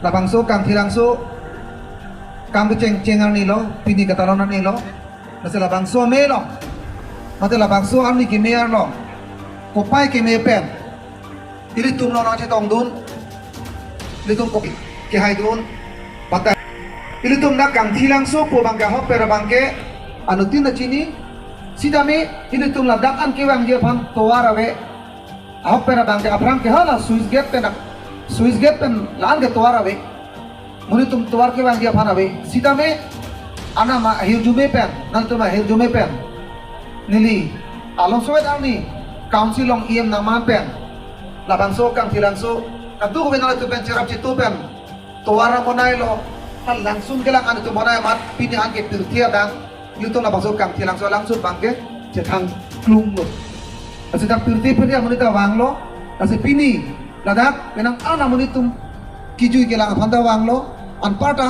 labang so kang thilang so kang ceng cengal ni lo pini katalonan ni lo nasi labang so me lo mate labang so am ni ki me lo ko pai ki me pen ili tum lo na che tong dun ili tum ko ki hai dun patai ili tum na kang thilang so po bang ka hop pera bang ke anu tin na chini sidame ili tum la dak an ke wang je phang toar ave hop pera bang ke apram ke hala switch gate pen lan ke toar ave muni tum toar ke wang je phan ave sidame ana ma hir jume pen nan tum hir jume pen nili along soet ani council long iem na man pen labang so kang thilang so atu ko benala tu pen cerap citu pen toara monai lo hal langsung ke lang anu tu monai mat pini an ke pirtia dang yuto labang so kang thilang so langsung bangke cethang klung lo asi tak pirti muni ta wang lo asi pini ladak penang ana muni tum kijui ke lang phanda wang lo an pata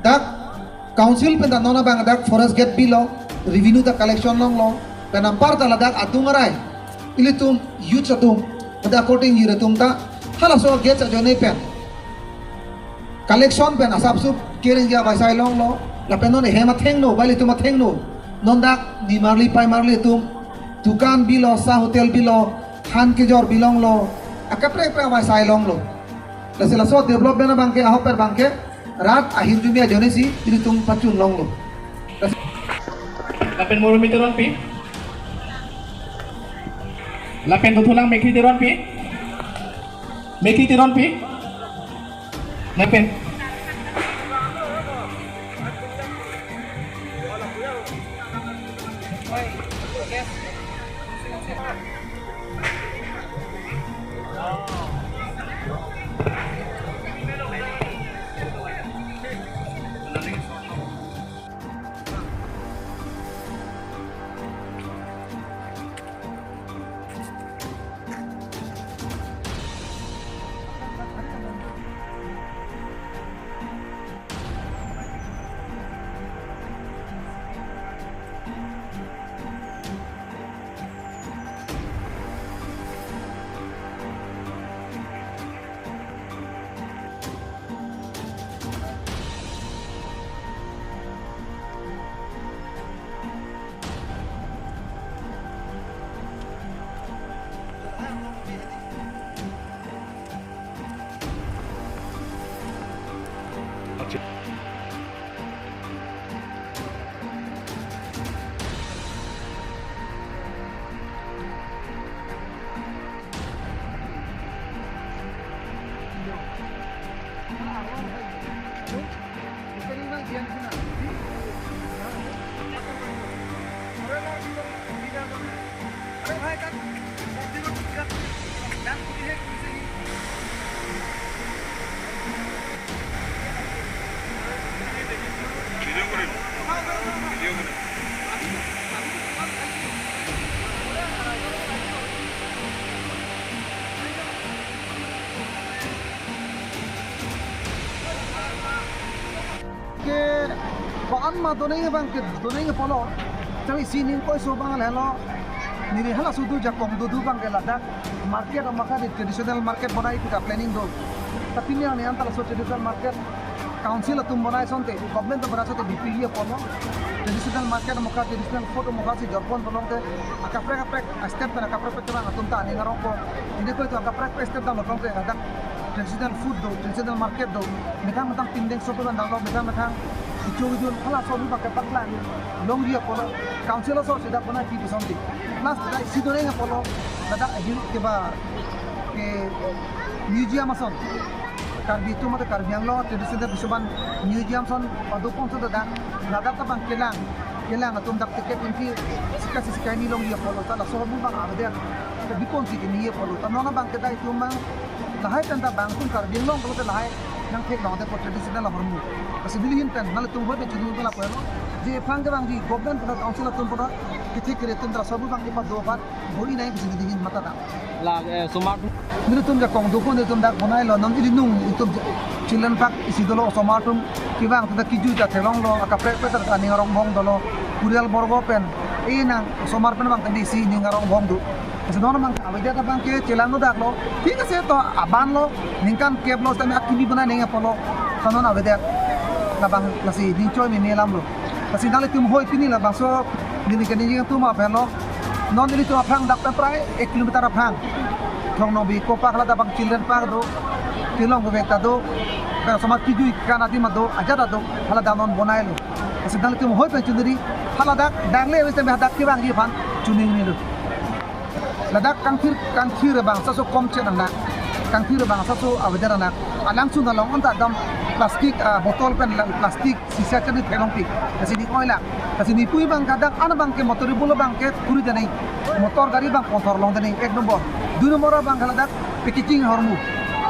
dak council pen da nona bang dak forest gate bilo revenue ta collection long lo penang parta ladak atungarai ili tum youth atung ada according yure tum ta hala so gate jone pen collection pen asap sup kering ja basai long lo la penon hema theng no bali tum theng no nondak ni marli pai marli tum dukan bilo sa hotel bilo khan ke jor bilong lo akapre pre basai long lo la sela so development bangke ahoper bangke rat ahir jumia jone si ili tum pacun long lo lapen moro miteron pi lapen tutulang mekri tiron pi lapen an ma donai bang ke donai ke polo chai sinin koi so bang helo niri hala sudu jakong dudu bang ke ladak market amaka di traditional market bonai kita planning do tapi ni ani antara so traditional market council atum bonai sonte government bonai sonte bpg polo traditional market amaka traditional food amaka si jorpon tolong te akaprek step na akaprek tolong atum ta ani ngarong ko hindi ko ito akaprek step da tolong te ladak traditional food do traditional market do metang pindeng so tolong dalo metang Ujung kalau soal pakai paklan, long dia polo, council so sudah pernah di pesonti. Plus dari situ ni polo, ada keba ke museum ason. Karbi itu mata karbi yang lo, jadi sudah bisuban museum son, pada pun sudah ada bang kelang atau tak tiket ini sikasi ni long dia polo, tak soal bang ada dia, tapi pun sih ni polo. Tapi mana bang kita itu bang, lahai tentang bang pun karbi yang long kalau terlahai. Nang kek long teko tradisional la hormu kasi bilihin pen nala tum hobe chudun la pelo je phang ke bang ji government pada council la tum pada kithi kire tum tra sabu bang ipa do par boi nai bisi dihin mata da la smart ni tum ja kong do ko ni tum dak bonai lo nam ili nung itu children park isi dolo somatum ki bang ta kiju ja thelong lo aka prek prek ta ni ngarong bong dolo kurial borgo pen e nang somar pen bang tadi si ni ngarong bong du Kasi nono mang awida ta bang ke celano dak lo ঠিক আছে তো aban lo ningkan keb lo tami akimi bana ninga polo kanon awida na bang lasi dingchoy mi nelam lo kasi dali tum hoy pini la bang so dini kan ni tu ma pelo non dili tu apang dak ta prai 1 kilometer apang thong no bi ko pak la ta bang children park do tilong ko vekta do pero sama kidu kana di mado aja da do hala danon bonai lo kasi dali tum hoy pen chundri hala dak dangle wis tami hadak ki bang gi phan chuning ni lo ladak kangkir bang sasu komchen anak kangkir bang sasu awedar anak langsung dalong anta dam plastik botol pen plastik sisa chani thelong pik kasi ni oila kasi ni pui bang kadang ana bang ke motor bulo bang ke puri danai motor gari bang kontor long danai ek nomor du nomor bang ladak packaging hormu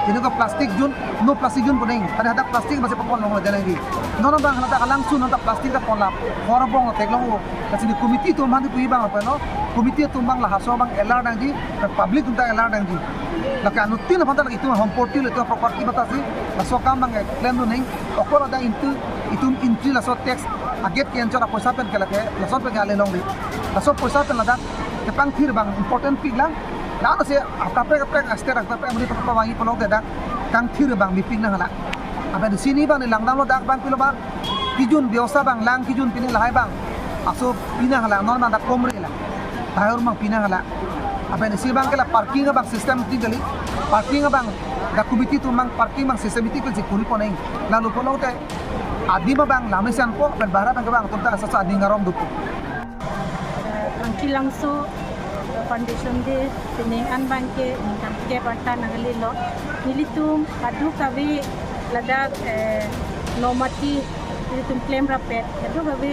ini ko plastik jun no plastik jun puning ada hadak plastik masih pokon long danai di nono bang ladak langsung nanta plastik da ponlap horobong teklong kasi ni komiti tu mandi pui bang apa no komiti tumbang lah haso bang elar dang ji public tunta elar dang ji laka anutin apa lagi itu home portal itu property batasi laso kam bang claim do ning okor ada itu entry laso tax aget ke anchora poisa pen kala ke laso pe gale long di laso poisa pen lada ke pang thir bang important pig lang la se apa pe aster apa pe mari pa wangi polong da kang thir bang mi ping na hala apa di sini bang ni langdang lo dak bang pilo bang kijun biosa bang lang kijun pini lahai bang aso pina hala non ma da komri la tayo mang pinangala apa ni sibang kala parking bang system tinggali parking bang da kubiti tu mang parking bang system itu kan sikuri ko nai lalu polo te adi ma bang lamisan ko ben bara bang bang tunta sa adi ngarom dupo ang kilangso foundation de tiningan bangke ningkan ke parta nagalilo nilitum adu kavi ladak nomati nilitum claim rapet adu kavi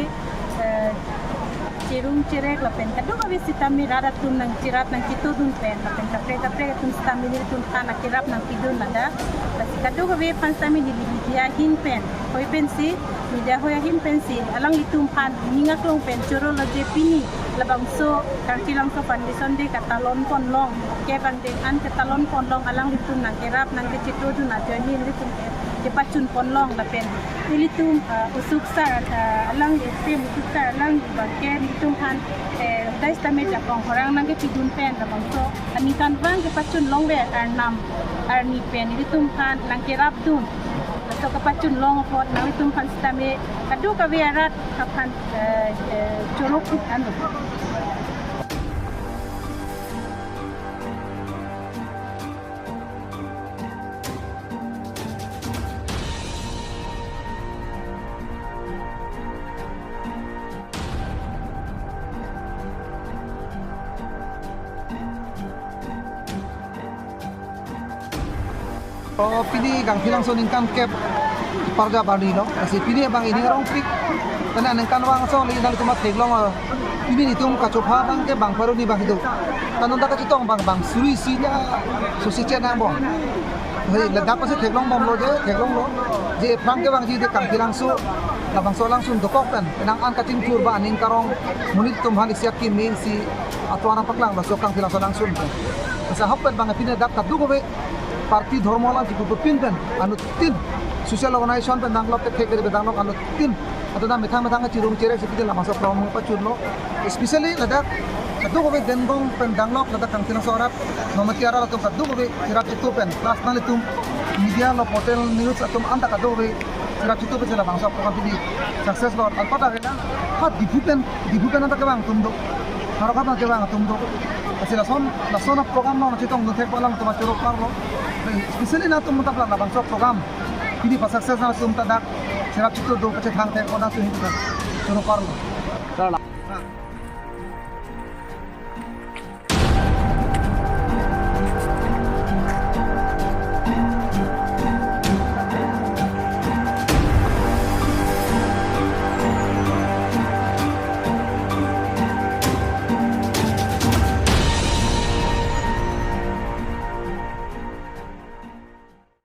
cirung cirek lapen kado kawi sitami rada tun nang cirat nang kitu dun pen lapen kapre tun sitami ni tun kana kirap nang pidun nada basi kado kawi pansami di dia hin pen hoi pensi media hoya hin pensi alang itum pan ninga klong pen coro loje pini labang so kartilang so pandison de katalon pon long ke bang de an katalon pon long alang itum nang kirap nang kitu dun adoni ni tun ke pacun pon long lapen ilitum usuk sar alang itim usuk sar alang bangken itum han dais tamet la kong horang nang ke pidun pen labang so anikan bang ke pacun long we arnam arni pen ilitum han nang kirap dun so kapacun long pot nang itum han stame kadu kawiarat kapan jorok anu oh pini gang hilang so ningkan kep parga bali lo kasi pini bang ini rong pik tana ningkan wang so li dal kuma teglong pini ni tum ka chopha bang ke bang paru ni bang hidu tanon da ka chitong bang suri si nya so si chen nang bo hei ladak pa se teglong bom lo je plang ke bang ji de kang hilang so labang so langsung dokok kan nang an ka ting tur ba ning karong munit tum han siap ki min si atwana paklang ba so kang hilang so langsung sa hopet bang pini dak ka dugo be parti ধর্মলা jiku pepinten anu tin social organization pen danglok ke thek de danglok anu tin atau da methang cirung cerek seperti lama so promo pa churlo especially ladak kadu ko be dengong pen danglok ladak kang tinang sorap nomatiara latum kadu ko be kirap itu pen plus nali tum media lo hotel news atum anta kadu be kirap itu pe bangsa program di success lo alpata rela ha dibupen anta ke bang tum do harokat na ke bang tum do kasi lason program lo chitong no thek palang tuma churok parlo especially na tum tapla na bangsa program ini pa success na tum tadak kirap itu do kache thang thek ona tu hin churok parlo